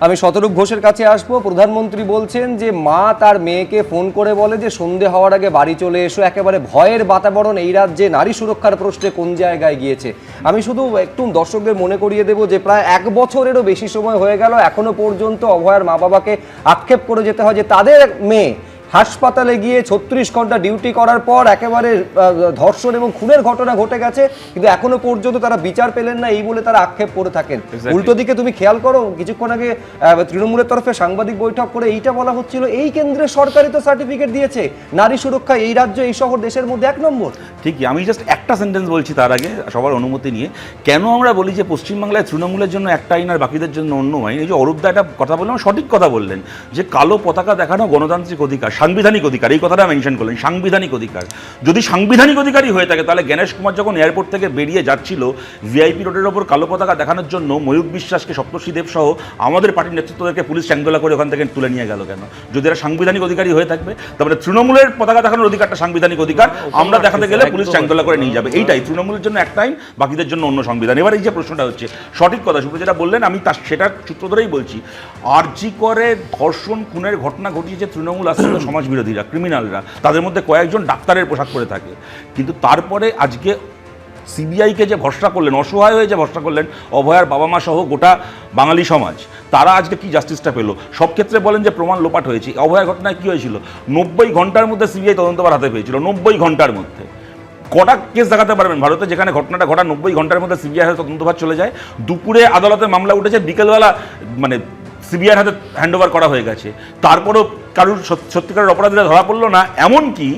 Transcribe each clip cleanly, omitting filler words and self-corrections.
আমি শতরূপ ঘোষের কাছে আসবো। প্রধানমন্ত্রী বলছেন যে মা তার মেয়েকে ফোন করে বলে যে সন্ধে হওয়ার আগে বাড়ি চলে এসো। একেবারে ভয়ের বাতাবরণ এই রাজ্যে নারী সুরক্ষার প্রশ্নে কোন জায়গায় গিয়েছে। আমি শুধু একটু দর্শকদের মনে করিয়ে দেবো যে প্রায় 1 বছরেরও বেশি সময় হয়ে গেল, এখনো পর্যন্ত অভয়ার মা বাবাকে আক্ষেপ করে যেতে হয় যে তাদের মেয়ে হাসপাতালে গিয়ে 36 ঘন্টা ডিউটি করার পর একেবারে ধর্ষণ এবং খুনের ঘটনা ঘটে গেছে, কিন্তু এখনো পর্যন্ত তারা বিচার পেলেন না, এই বলে তারা আক্ষেপ করে থাকেন। উল্টো দিকে তুমি খেয়াল করো, কিছুক্ষণ আগে তৃণমূলের তরফে সাংবাদিক বৈঠক করে এইটা বলা হচ্ছিল এই কেন্দ্রের সরকারই তো সার্টিফিকেট দিয়েছে নারী সুরক্ষা এই রাজ্য এই শহর দেশের মধ্যে 1 নম্বর। ঠিকই, আমি জাস্ট একটা সেন্টেন্স বলছি তার আগে সবার অনুমতি নিয়ে। কেন আমরা বলি যে পশ্চিমবাংলায় তৃণমূলের জন্য একটা আইন আর বাকিদের জন্য অন্য আইন? এই যে অরূপদা একটা কথা বললেন, সঠিক কথা বললেন যে কালো পতাকা দেখানো গণতান্ত্রিক অধিকার, সাংবিধানিক অধিকার, এই কথাটা মেনশন করলেন, সাংবিধানিক অধিকার। যদি সাংবিধানিক অধিকারই হয়ে থাকে তাহলে গণেশ কুমার যখন এয়ারপোর্ট থেকে বেরিয়ে যাচ্ছিল ভিআইপি রোডের ওপর কালো পতাকা দেখানোর জন্য ময়ূর বিশ্বাসকে, সপ্তর্ষি দেব সহ আমাদের পার্টির নেতৃত্বদেরকে পুলিশ চ্যাংদোলা করে ওখান থেকে তুলে নিয়ে গেল কেন? যদি এরা সাংবিধানিক অধিকারী হয়ে থাকবে তারপরে তৃণমূলের পতাকা দেখানোর অধিকারটা সাংবিধানিক অধিকার, আমরা দেখাতে গেলে পুলিশ চ্যাংদোলা করে নিয়ে যাবে। এইটাই তৃণমূলের জন্য একটা আইন, বাকিদের জন্য অন্য সংবিধান। এবার এই যে প্রশ্নটা হচ্ছে সঠিক কথা, সুপ্রিয় যেটা বললেন আমি সেটার সূত্র ধরেই বলছি। আরজি করে ধর্ষণ খুনের ঘটনা ঘটিয়েছে তৃণমূল আশ্রিত সমাজ বিরোধীরা, ক্রিমিনালরা, তাদের মধ্যে কয়েকজন ডাক্তারের পোশাক পরে থাকে। কিন্তু তারপরে আজকে সিবিআইকে যে ভরসা করলেন, অসহায় হয়ে যে ভরসা করলেন অভয়ার বাবা মা সহ গোটা বাঙালি সমাজ, তারা আজকে কি জাস্টিসটা পেল? সব ক্ষেত্রে বলেন যে প্রমাণ লোপাট হয়েছে। অভয়ার ঘটনায় কী হয়েছিল? 90 ঘন্টার মধ্যে সিবিআই তদন্তভার হাতে পেয়েছিল। 90 ঘন্টার মধ্যে কটা কেস দেখাতে পারবেন ভারতে যেখানে ঘটনাটা ঘটা 90 ঘন্টার মধ্যে সিবিআই হাতে তদন্তভার চলে যায়? দুপুরে আদালতে মামলা উঠেছে, বিকেলবেলা মানে সিবিআইয়ের হাতে হ্যান্ডওভার করা হয়ে গেছে। তারপরেও কারুর সত্যিকারের অপরাধীরা ধরা পড়লো না। এমনকি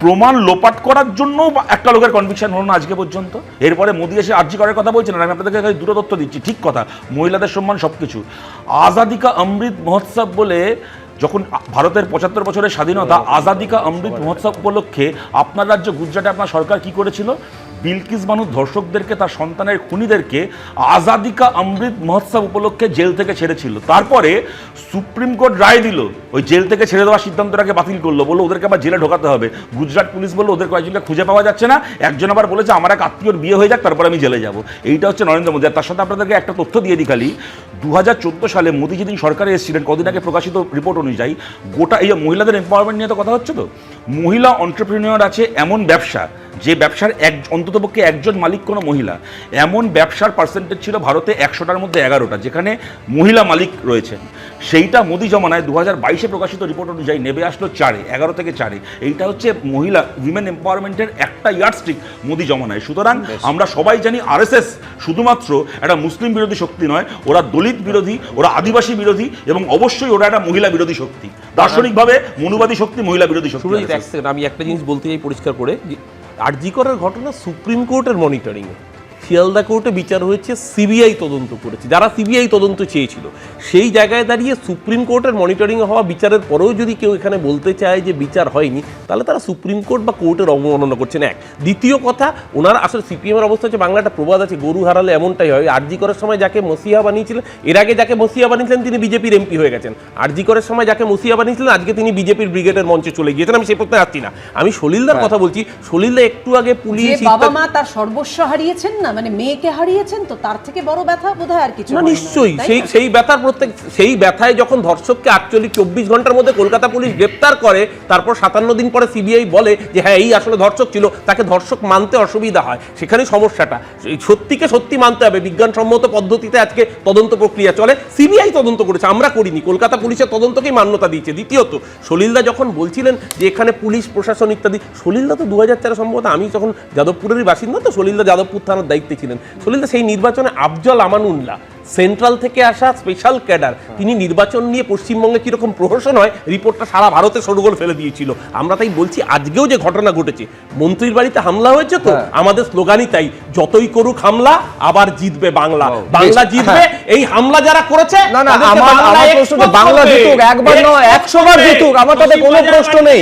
প্রমাণ লোপাট করার জন্য একটা লোকের কনভিকশন হলো না আজকে পর্যন্ত। এরপরে মোদি এসে আরজি করার কথা বলছেন, আর আমি আপনাদেরকে দুটো তথ্য দিচ্ছি। ঠিক কথা, মহিলাদের সম্মান সব কিছু। আজাদি কা অমৃত মহোৎসব বলে যখন ভারতের 75 বছরের স্বাধীনতা, আজাদি কা অমৃত মহোৎসব উপলক্ষে আপনার রাজ্য গুজরাটে আপনার সরকার কি করেছিল? বিলকিস বানু ধর্ষকদেরকে, তার সন্তানের খুনিদেরকে আজাদি কা অমৃত মহোৎসব উপলক্ষে জেল থেকে ছেড়েছিল। তারপরে সুপ্রিম কোর্ট রায় দিল, ওই জেল থেকে ছেড়ে দেওয়ার সিদ্ধান্তটাকে বাতিল করলো, বললো ওদেরকে আবার জেলে ঢোকাতে হবে। গুজরাট পুলিশ বললো ওদের কয়েকজনকে খুঁজে পাওয়া যাচ্ছে না, একজন আবার বলেছে আমার এক আত্মীয়র বিয়ে হয়ে যাক তারপর আমি জেলে যাব। এইটা হচ্ছে নরেন্দ্র মোদী। আর তার সাথে আপনাদেরকে একটা তথ্য দিয়ে দিই খালি, 2014 সালে মোদী যেদিন সরকারে এসেছিলেন, কদিন আগে প্রকাশিত রিপোর্ট অনুযায়ী গোটা এই মহিলাদের এম্পাওয়ারমেন্ট নিয়ে তো কথা হচ্ছে, তো মহিলা অন্টারপ্রেনিয়র আছে এমন ব্যবসা, যে ব্যবসার অন্ততপক্ষে একজন মালিক কোনো মহিলা, এমন ব্যবসার পার্সেন্টেজ ছিল ভারতে 100টার মধ্যে 11টা যেখানে মহিলা মালিক রয়েছেন। সেইটা মোদি জমানায় 2022-এ প্রকাশিত রিপোর্ট অনুযায়ী নেমে আসলো 4-এ, 11 থেকে 4-এ। এইটা হচ্ছে মহিলা উইমেন এম্পাওয়ারমেন্টের একটা ইয়ার্ডস্টিক মোদি জমানায়। সুতরাং আমরা সবাই জানি আরএসএস শুধুমাত্র একটা মুসলিম বিরোধী শক্তি নয়, ওরা দলিত বিরোধী, ওরা আদিবাসী বিরোধী, এবং অবশ্যই ওরা একটা মহিলা বিরোধী শক্তি, দার্শনিকভাবে মনুবাদী শক্তি, মহিলা বিরোধী শক্তি। আমি একটা জিনিস বলতে চাই পরিষ্কার করে, আরজি করার ঘটনা সুপ্রিম কোর্টের মনিটরিংয়ে, শিয়ালদা কোর্টে বিচার হয়েছে, সিবিআই তদন্ত করেছে, যারা সিবিআই তদন্ত চেয়েছিল। সেই জায়গায় দাঁড়িয়ে সুপ্রিম কোর্টের মনিটরিংয়ে হওয়া বিচারের পরেও যদি কেউ এখানে বলতে চায় যে বিচার হয়নি, তাহলে তারা সুপ্রিম কোর্ট বা কোর্টের অবমাননা করছেন। এক, দ্বিতীয় কথা, ওনারা আসলে সিপিএমের অবস্থা হচ্ছে, বাংলা একটা প্রবাদ আছে, গরু হারালে এমনটাই হয়। আরজি করার সময় যাকে মসিহা বানিয়েছিলেন, এর আগে যাকে মসিহা বানিয়েছিলেন তিনি বিজেপির এমপি হয়ে গেছেন। আরজি করার সময় যাকে মসিহা বানিয়েছিলেন আজকে তিনি বিজেপির ব্রিগেডের মঞ্চে চলে গিয়েছেন। আমি সে প্রশ্নে আসছি না, আমি সলিলদার কথা বলছি। সলিলদা একটু আগে পুলিশ, বাবা মা তার সর্বস্ব হারিয়েছেন না, মানে মেয়েকে হারিয়েছেন, তো তার থেকে বড় ব্যথা বোধহয় আর কিছু না। নিশ্চয়ই সেই ব্যথার সেই ব্যথায় যখন ধর্ষককে 24 ঘন্টার মধ্যে কলকাতা পুলিশ গ্রেপ্তার করে, তারপর 57 দিন পরে সিবিআই বলে যে হ্যাঁ এই আসলে ধর্ষক ছিল, তাকে ধর্ষক মানতে অসুবিধা হয়, সেখানে সমস্যাটা। সত্যিকে সত্যি মানতে হবে, বিজ্ঞানসম্মত পদ্ধতিতে আজকে তদন্ত প্রক্রিয়া চলে, সিবিআই তদন্ত করেছে, আমরা করিনি, কলকাতা পুলিশের তদন্তকেই মান্যতা দিয়েছে। দ্বিতীয়ত, সলিলদা যখন বলছিলেন যে এখানে পুলিশ প্রশাসন ইত্যাদি, সলিলদা তো 2004 সম্ভবত, আমি যখন যাদবপুরেরই বাসিন্দা, তো সলিলদা যাদবপুর থানার দায়িত্বে ছিলেন। সলিলদা সেই নির্বাচনে আফজল আমানুল্লাহ সেন্ট্রাল থেকে আসা স্পেশাল ক্যাডার, তিনি নির্বাচন নিয়ে পশ্চিমবঙ্গে কিরকম প্রহসন হয় রিপোর্টটা সারা ভারতে সরগোল ফেলে দিয়েছিল। আমরা তাই বলছি আজকেও যে ঘটনা ঘটেছে, মন্ত্রীর বাড়িতে হামলা হয়েছে, তো আমাদের স্লোগানই তাই, যতই করুক হামলা আবার জিতবে বাংলা, বাংলা জিতবে। এই হামলা যারা করেছে, না না, আমার প্রশ্ন তো বাংলা জিতুক, একবার নয় 100 বার জিতুক, আমার তাতে কোনো প্রশ্ন নেই।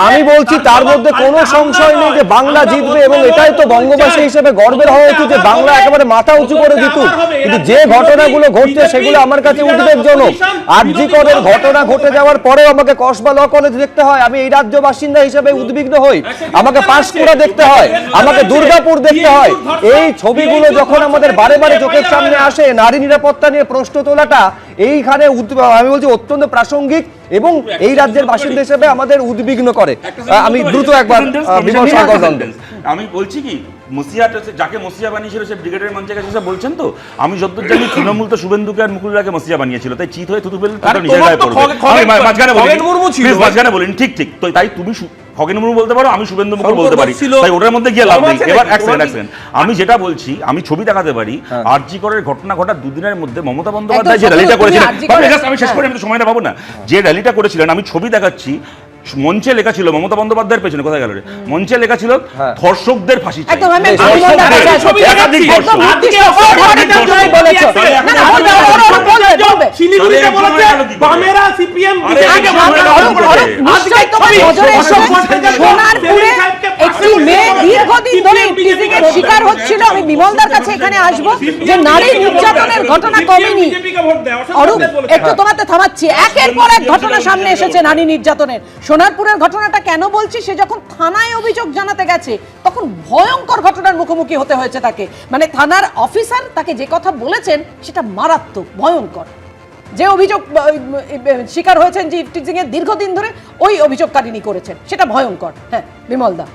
আমি বলছি তার মধ্যে কোনো সংশয় নেই যে বাংলা জিতবে, এবং এটাই তো বঙ্গবাসী হিসেবে গর্বের হওয়া উচিত যে বাংলা একেবারে মাথা উঁচু করে জিতুক। কিন্তু যে ঘটনাগুলো ঘটছে সেগুলো আমার কাছে উদ্বেগজনক। আরজি করের ঘটনা ঘটে যাওয়ার পরেও আমাকে কসবা ল কলেজ দেখতে হয়, আমি এই রাজ্য বাসিন্দা হিসেবে উদ্বিগ্ন হই। আমাকে পাঁশকুড়া দেখতে হয়, আমাকে দুর্গাপুর দেখতে হয়। এই ছবিগুলো যখন আমাদের বারে বারে চোখের সামনে আসে, নারী নিরাপত্তা নিয়ে প্রশ্ন তোলাটা এইখানে আমি বলছি অত্যন্ত প্রাসঙ্গিক এবং এই রাজ্যের বাসিন্দা হিসেবে আমাদের উদ্বিগ্ন করে। আমি দ্রুত একবার বিমল সাগর দ্বন্দ্ব। আমি বলছি কি, মসিয়াট যাকে মসিয়া বানিয়েছিল সে ব্রিগেডের মঞ্চে কাছে এসে বলছেন তো, আমি যতদূর জানি তৃণমূল তো শুভেন্দুকে আর মুকুলরাকে মসিয়া বানিয়েছিল, তাই চিত হয়ে থুতু ফেললে নিজের গায়ে পড়বে। মাঝখানে বলিনি, ঠিক ঠিক, তো তাই তুমি খগেন মুর্মু বলতে পারো, আমি শুভেন্দু মুখে বলতে পারি, তাই ওটার মধ্যে গিয়ে লাভ নেই। এবার এক সেকেন্ড, আমি যেটা বলছি, আমি ছবি দেখাতে পারি। আরজি করের ঘটনা ঘটার দুদিনের মধ্যে মমতা বন্দ্যোপাধ্যায় যে র্যালিটা করেছিলেন, আমি শেষ করে আমি তো সময়টা পাবো না, যে র্যালিটা করেছিলেন আমি ছবি দেখাচ্ছি, মঞ্চে লেখা ছিল মমতা বন্দ্যোপাধ্যায়ের পেছনে, কোথায় গেল রে, মঞ্চে লেখা ছিল ধর্ষকদের ফাঁসি চাই। একটি মেয়ে দীর্ঘদিন ধরে টিজিং এর শিকার হচ্ছিল। আমি বিমলদার কাছে এখানে আসবো যে নারী নির্যাতনের ঘটনা কমেনি। অরূপ, একটু তোমাকে থামাচ্ছি, একের পর এক ঘটনা সামনে এসেছে নারী নির্যাতনের। সোনারপুরের ঘটনাটা কেন বলছি, সে যখন থানায় অভিযোগ জানাতে গেছে তখন ভয়ঙ্কর ঘটনার মুখোমুখি হতে হয়েছে তাকে। মানে থানার অফিসার তাকে যে কথা বলেছেন সেটা মারাত্মক, ভয়ঙ্কর। যে অভিযোগ শিকার হয়েছেন যে টিজিং এর দীর্ঘদিন ধরে, ওই অভিযোগকারিনী করেছেন, সেটা ভয়ঙ্কর। হ্যাঁ বিমলদা,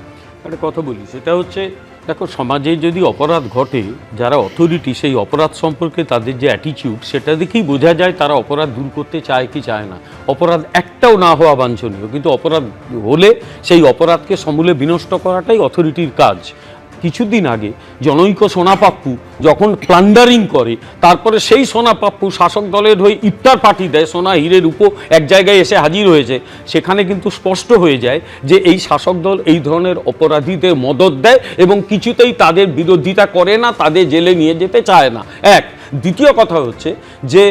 একটা কথা বলি, সেটা হচ্ছে দেখো, সমাজে যদি অপরাধ ঘটে, যারা অথরিটি সেই অপরাধ সম্পর্কে তাদের যে অ্যাটিটিউড, সেটা দেখেই বোঝা যায় তারা অপরাধ দূর করতে চায় কি চায় না। অপরাধ একটাও না হওয়া বাঞ্ছনীয়, কিন্তু অপরাধ হলে সেই অপরাধকে সমূলে বিনষ্ট করাটাই অথরিটির কাজ। কিছুদিন আগে জনৈক সোনাপাপ্পু যখন প্লান্ডারিং করে, তারপরে সেই সোনাপাপ্পু শাসক দলের হয়ে ইফতার পার্টি দেয়, সোনা হীরের উপর এক জায়গায় এসে হাজির হয়েছে, সেখানে কিন্তু স্পষ্ট হয়ে যায় যে এই শাসক দল এই ধরনের অপরাধীদের মদত দেয় এবং কিছুতেই তাদের বিরোধিতা করে না, তাদের জেলে নিয়ে যেতে চায় না। এক, দ্বিতীয় কথা হচ্ছে যে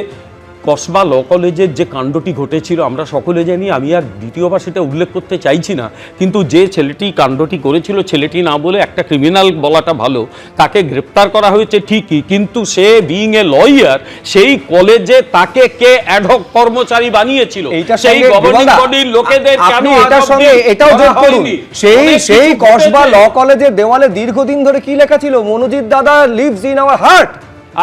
কসবা ল কলেজের যে কাণ্ডটি ঘটেছিল আমরা সকলে জানি, আমি আর দ্বিতীয়বার সেটা উল্লেখ করতে চাইছি না, কিন্তু যে ছেলেটি কাণ্ডটি করেছিল, ছেলেটি না বলে একটা ক্রিমিনাল বলাটা ভালো, তাকে গ্রেপ্তার করা হয়েছে ঠিকই, কিন্তু সে বিইং এ লয়ার, সেই কলেজে তাকে কে অ্যাডহক কর্মচারী বানিয়েছিল, সেই গভর্নিং বডির লোকেদের কেন এটার সঙ্গে এটাও যোগ করুন, সেই কসবা ল কলেজের দেওয়ালে দীর্ঘদিন ধরে কি লেখা ছিল, মনোজিৎ দাদা লিভস ইন আওয়ার হার্ট।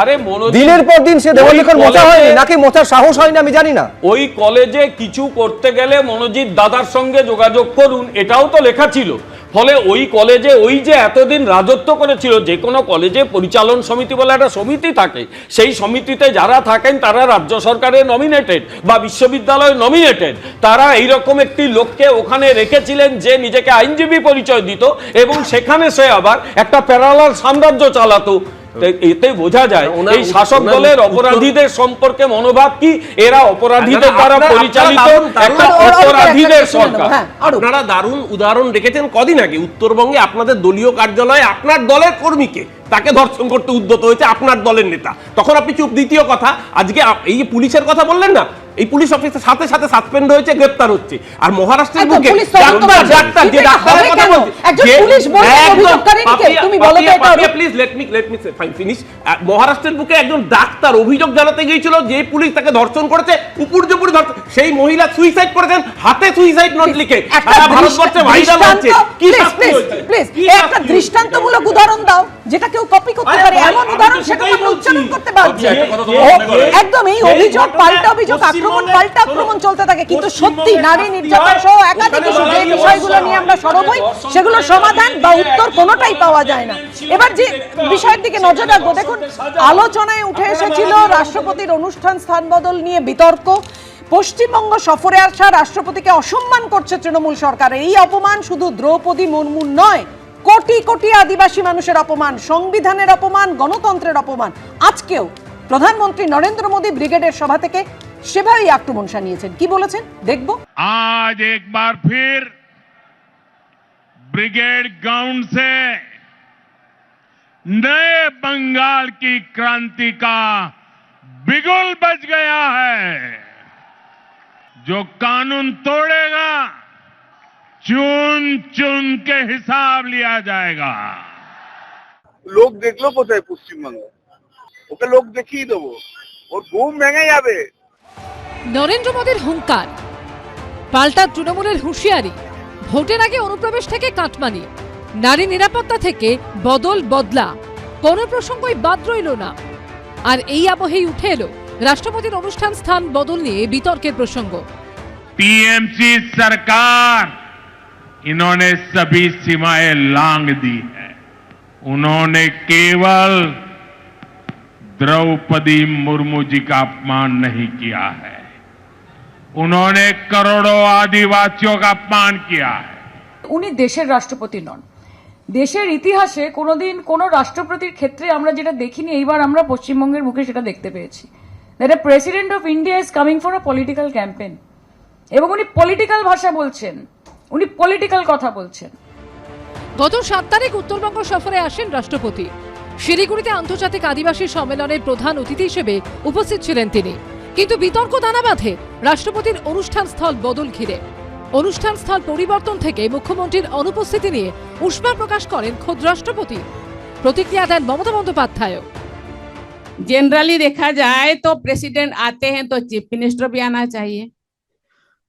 আরে দিনের পর দিন সে দেওয়াল লিখন মোছা হয়নি, নাকি মোছার সাহস হয়নি আমি জানি না। ওই কলেজে কিছু করতে গেলে মনোজিৎ দাদার সঙ্গে যোগাযোগ করুন, এটাও তো লেখা ছিল। ফলে ওই কলেজে ওই যে এতদিন রাজত্ব করেছিল, যে কোনো কলেজে পরিচালন সমিতি বলে একটা সমিতি থাকে, সেই সমিতিতে যারা থাকেন তারা রাজ্য সরকারের নমিনেটেড বা বিশ্ববিদ্যালয় নমিনেটেড, তারা এইরকম একটি লোককে ওখানে রেখেছিলেন যে নিজেকে আইনজীবী পরিচয় দিত এবং সেখানে সে আবার একটা প্যারালাল সাম্রাজ্য চালাতো। এতে বোঝা যায় এই শাসক দলের অপরাধীদের সম্পর্কে মনোভাব কি, এরা অপরাধীদের দ্বারা পরিচালিত একটা অপরাধীদের সরকার। আপনারা দারুণ উদাহরণ রেখেছেন কদিন আগে উত্তরবঙ্গে আপনাদের দলীয় কার্যালয়ে আপনার দলের কর্মীকে তাকে ধর্ষণ করতে উদ্যত হয়েছে আপনার দলের নেতা, তখন আপনি চুপ। দ্বিতীয় কথা, আজকে এই যে পুলিশের কথা বললেন না, এই পুলিশ অফিসার সাথে সাথে সাসপেন্ড হয়েছে, গ্রেফতার হচ্ছে। আর মহারাষ্ট্রের বুকে ডাক্তার যে ডাক্তারের কথা বলছে, প্লিজ লেট মি ফিনিশ। মহারাষ্ট্রের বুকে একজন ডাক্তার অভিযোগ জানাতে গিয়েছিল যে পুলিশ তাকে ধর্ষণ করেছে, উপর্যুপরি ধর্ষণ, সেই মহিলা সুইসাইড করেছেন, হাতে সুইসাইড নোট লিখে, সারা ভারতবর্ষে ভাইরাল হচ্ছে। কি প্লিজ একটা দৃষ্টান্তমূলক উদাহরণ দাও যেটা কেউ কপি করতে পারে, এমন উদাহরণ সেটা আমরা উচ্চারণ করতে পারছি। একদম এই অভিযোগ পাল্টা অভিযোগ, আক্রমণ পাল্টা আক্রমণ চলতে থাকে, কিন্তু সত্যি নারী নির্যাতন সহ একাধিক যে বিষয়গুলো নিয়ে আমরা সরব হই, সেগুলো সমাধান বা উত্তর কোনোটাই পাওয়া যায় না। এবার যে বিষয়ের দিকে নজর রাখবো, দেখুন আলোচনায় উঠে এসেছিল রাষ্ট্রপতির অনুষ্ঠান স্থান বদল নিয়ে বিতর্ক। পশ্চিমবঙ্গ সফরে আসা রাষ্ট্রপতিকে অসম্মান করছে তৃণমূল সরকার। এই অপমান শুধু দ্রৌপদী মুর্মুর নয়, কোটি কোটি আদিবাসী মানুষের অপমান, সংবিধানের অপমান, গণতন্ত্রের অপমান। আজকেও প্রধানমন্ত্রী নরেন্দ্র মোদী ব্রিগেডের সভা থেকে সেভাবেই আক্রমণ শানিয়েছেন। কি বলেছেন দেখবো। आज एक बार फिर ब्रिगेड ग्राउंड से नए बंगाल की क्रांति का बिगुल बज गया है। जो कानून तोड़ेगा चुन चुन के हिसाब लिया जाएगा। लोक देखलो कोথায় পশ্চিমবঙ্গে ওকে লোক দেখিয়ে দেবো, ওর ঘুম ভেঙে যাবে। নরেন্দ্র মোদীর হুঙ্কার, পাল্টা তৃণমূলের হুঁশিয়ারি, ভোটের আগে অনুপ্রবেশ থেকে কাটমানি, নারী নিরাপত্তা থেকে বদলা, কোনো প্রসঙ্গই বাদ রইল না। আর এই আবহেই উঠে এলো রাষ্ট্রপতির অনুষ্ঠান স্থান বদল নিয়ে বিতর্কের প্রসঙ্গ। टीएमसी सरकार, इन्होंने सभी सीमाएं लांघ दी है। उन्होंने केवल द्रौपदी मुर्मू जी का अपमान नहीं किया है, उन्होंने करोड़ों आदिवासियों का अपमान किया है। উনি দেশের রাষ্ট্রপতি নন। দেশের ইতিহাসে কোনোদিন কোনো রাষ্ট্রপতির ক্ষেত্রে আমরা যেটা দেখিনি, এইবার আমরা পশ্চিমবঙ্গের মুখে সেটা দেখতে পেয়েছি। That a president of India is coming for a political campaign, এবং উনি পলিটিক্যাল ভাষা বলছেন, উনি পলিটিক্যাল কথা বলছেন। গত 7 তারিখ উত্তরবঙ্গ সফরে আসেন রাষ্ট্রপতি। শিলিগুড়িতে আন্তর্জাতিক আদিবাসী সম্মেলনের প্রধান অতিথি হিসেবে উপস্থিত ছিলেন তিনি। কিন্তু বিতর্ক দানা বাঁধে রাষ্ট্রপতির অনুষ্ঠান স্থল বদল ঘিরে। অনুষ্ঠান স্থল পরিবর্তন থেকে মুখ্যমন্ত্রীর অনুপস্থিতি নিয়ে উষ্মা প্রকাশ করেন খোদ রাষ্ট্রপতি। প্রতিক্রিয়া দেন মমতা বন্দ্যোপাধ্যায়। जनरली देखा जाए तो प्रेसिडेंट आते हैं तो चीफ मिनिस्टर भी आना चाहिए,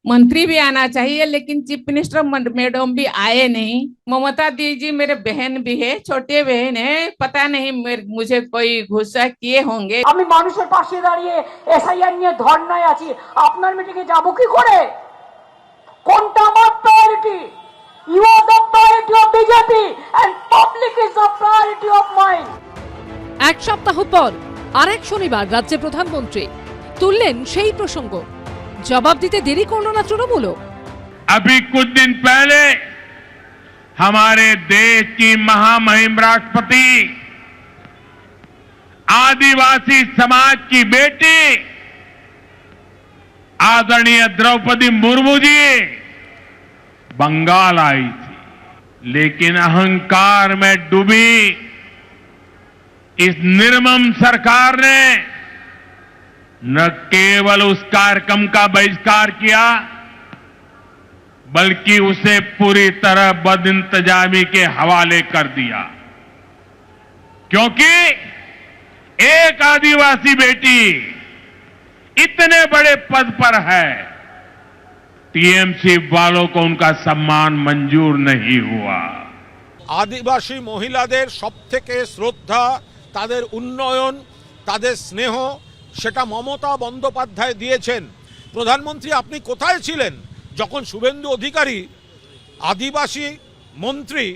मंत्री भी आना चाहिए, लेकिन चीफ मिनिस्टर मैडम भी आए नहीं। ममता दीदी मेरे बहन भी है, छोटे बहन है, पता नहीं मुझे कोई गुस्सा किए होंगे। আমি মানুষের পাশে দাঁড়িয়ে এসআইআর নিয়ে ধর্নায় আছি, আপনার মিটিংয়ে যাব কি করে? কোনটা আমার priority? You are the priority of BJP and public is the priority of mind. এক সপ্তাহ পর আরেক শনিবার রাজ্যে প্রধানমন্ত্রী তুললেন সেই প্রসঙ্গ। জবাব দিতে দেরি করল না তৃণমূলও। अभी कुछ दिन पहले हमारे देश की महामहिम राष्ट्रपति, आदिवासी समाज की बेटी आदरणीय द्रौपदी मुर्मू जी बंगाल आई थी, लेकिन अहंकार में डूबी इस निर्मम सरकार ने न केवल उस कार्यक्रम का बहिष्कार किया, बल्कि उसे पूरी तरह बदइंतजामी के हवाले कर दिया। क्योंकि एक आदिवासी बेटी इतने बड़े पद पर है, टीएमसी वालों को उनका सम्मान मंजूर नहीं हुआ। আদিবাসী মহিলাদের সবথেকে শ্রদ্ধা, তাদের উন্নয়ন, তাদের স্নেহ, সেটা মমতা বন্দ্যোপাধ্যায় দিয়েছেন। প্রধানমন্ত্রী আপনি কোথায় ছিলেন যখন শুভেন্দু অধিকারী আদিবাসী মন্ত্রী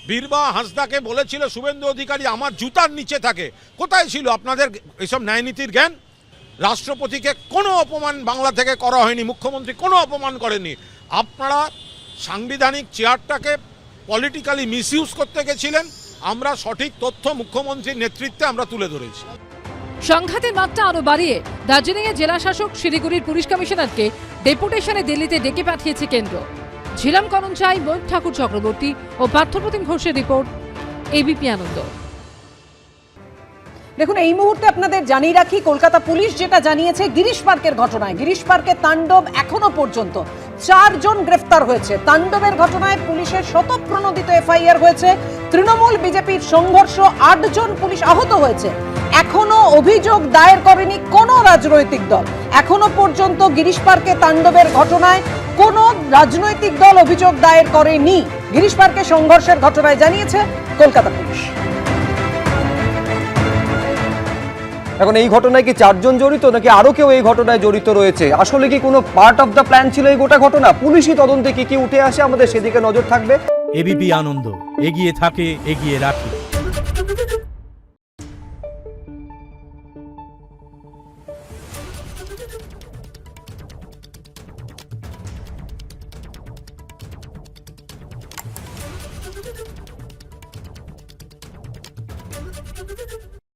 বীরবা হাঁসদাকে বলেছিল শুভেন্দু অধিকারী আমার জুতার নিচে থাকে? কোথায় ছিল আপনাদের এসব ন্যায়নীতির জ্ঞান? রাষ্ট্রপতিকে কোনো অপমান বাংলা থেকে করা হয়নি, মুখ্যমন্ত্রী কোনো অপমান করেনি। আপনারা সাংবিধানিক চেয়ারটাকে পলিটিক্যালি মিসইউজ করতে গেছিলেন। আমরা সঠিক তথ্য মুখ্যমন্ত্রীর নেতৃত্বে আমরা তুলে ধরেছি। সংঘাতের মাত্রা আরো বাড়িয়ে দার্জিলিংয়ে জেলা শাসক শিলিগুড়ির পুলিশ কমিশনারকে ডেপুটেশনে দিল্লিতে ডেকে পাঠিয়েছে কেন্দ্র। ঝিলাম করঞ্চাই, মৈত্র ঠাকুর চক্রবর্তী ও পার্থপ্রতিম ঘোষের রিপোর্ট, এবিপি আনন্দ। দেখুন, এই মুহূর্তে আপনাদের জানিয়ে রাখি, কলকাতা পুলিশ যেটা জানিয়েছে গিরিশ পার্কের ঘটনায়, গিরিশ পার্কের তাণ্ডব এখনো পর্যন্ত 4 জন গ্রেফতার হয়েছে। তাণ্ডবের ঘটনায় পুলিশের স্বতঃপ্রণোদিত এফআইআর হয়েছে। তৃণমূল বিজেপির সংঘর্ষ 8 জন পুলিশ আহত হয়েছে। এখনো অভিযোগ দায়ের করেনি কোনো রাজনৈতিক দল। এখনো পর্যন্ত গিরিশ পার্কে তাণ্ডবের ঘটনায় কোনো রাজনৈতিক দল অভিযোগ দায়ের করেনি। গিরিশ পার্কে সংঘর্ষের ঘটনায় জানিয়েছে কলকাতা পুলিশ। এখন এই ঘটনায় কি 4 জন জড়িত, নাকি আরো কেউ এই ঘটনায় জড়িত রয়েছে? আসলে কি কোনো পার্ট অফ দ্য প্ল্যান ছিল এই গোটা ঘটনা? পুলিশি তদন্তে কি কি উঠে আসে, আমাদের সেদিকে নজর থাকবে। এবিপি আনন্দ, এগিয়ে থাকে, এগিয়ে রাখে।